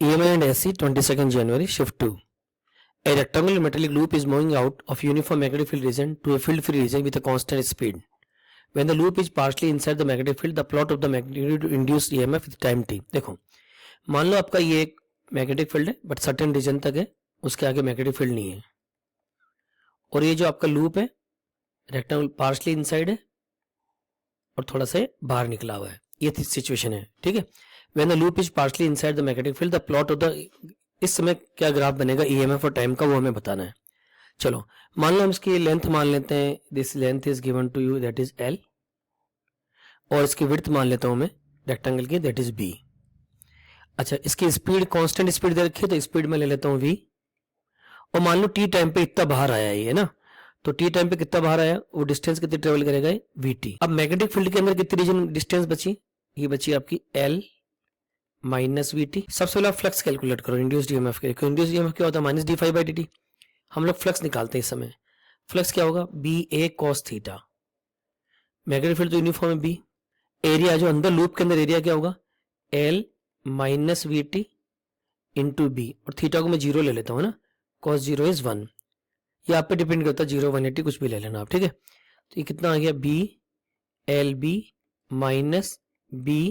EMI and SC 22nd January shift 2. A rectangular metallic loop is moving out of uniform magnetic field region to a field free region with a constant speed. When the loop is partially inside the magnetic field, the plot of the magnitude induced EMF with time t. देखो मान लो आपका ये एक magnetic field है but certain reason तक है, उसके आगे मैग्नेटिक फील्ड नहीं है, और ये जो आपका लूप है रेक्टेंगल पार्शली इनसाइड है और थोड़ा सा बाहर निकला हुआ है, ये सिचुएशन है, ठीक है। When the loop is partially inside the magnetic field the plot of the, इस समय क्या ग्राफ बनेगा ईएमएफ और टाइम का, वो हमें बताना है। चलो मान लो हम इसकी लेंथ मान लेते हैं, this length is given to you that is L, और इसकी विड्थ मान लेता हूं मैं रेक्टेंगल की दैट इज बी। अच्छा, इसकी स्पीड कांस्टेंट स्पीड दे रखी है तो स्पीड में ले लेता हूं वी, और मान लो टी टाइम पे इतना बाहर आया है ना, तो टी टाइम पे कितना बाहर आया, वो डिस्टेंस कितनी ट्रेवल करेगा वी टी। अब मैग्नेटिक फील्ड के अंदर कितनी रीजन डिस्टेंस बची, ये बची आपकी एल माइनस वी टी। सबसे पहले आप फ्लक्स कैलकुलेट करो इंड्यूस्ड ईएमएफ के, इंड्यूस्ड ईएमएफ क्या होता है minus D five by D T. हम लोग फ्लक्स निकालते हैं इस समय, फ्लक्स क्या होगा B A cos theta, magnetic field तो यूनिफॉर्म है बी, एरिया जो अंदर लूप के अंदर एरिया क्या होगा L minus V T into B, और थीटा को मैं जीरो ले लेता हूँ ना, कॉस जीरो इज 1, ये आप पे डिपेंड करता है, 0 180 कुछ भी ले लेना आप, ठीक है। तो ये कितना आ गया B L B minus B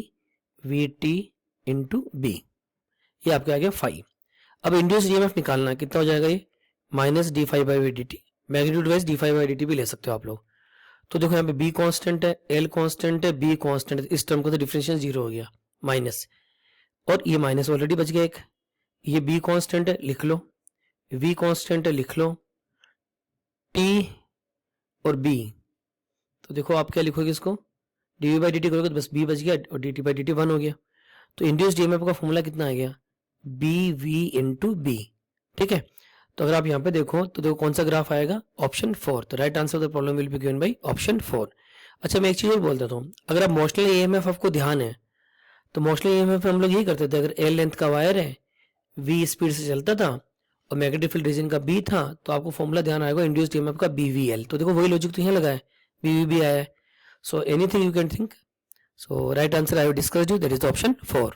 V T into B, ये आपका आ गया 5। अब इंड्यूस्ड ईएमएफ निकालना है, कितना हो जाएगा ये minus D five by D T, magnitude wise D five by D T भी ले सकते हो आप लोग। तो देखो यहाँ पे बी कांस्टेंट है, एल कांस्टेंट है, बी कांस्टेंट है, इस टर्म का तो डिफरेंशियल 0 हो गया माइनस, और ये माइनस ऑलरेडी बच गया एक, ये बी कांस्टेंट है लिख लो, वी कांस्टेंट है लिख लो, टी और बी, तो देखो आप क्या लिखोगे इसको डी बाई डी टी करोगे तो बस बी बच गया और D T by D T 1 हो गया। तो इंड्यूस्ड ईएमएफ का फॉर्मूला कितना आ गया बी वी इंटू बी, ठीक है। तो अगर आप यहाँ पे देखो तो देखो कौन सा ग्राफ आएगा ऑप्शन 4, तो right answer of the problem will be given by option 4। अच्छा मैं एक चीज और बोल देता हूँ, अगर आप मोशनल ईएमएफ आपको ध्यान है तो मोशनल ईएमएफ हम लोग यही करते थे, अगर एल लेंथ का वायर है वी स्पीड से चलता था और मैग्नेटिक फील्ड रीजन का बी था, तो आपको फॉर्मूला ध्यान आएगा इंड्यूस्ड ईएमएफ का बी वी एल, तो देखो वही लॉजिक तो यहाँ लगा है, बी वी बी आया है। So anything you can think, so right answer I have discussed you that is the option 4।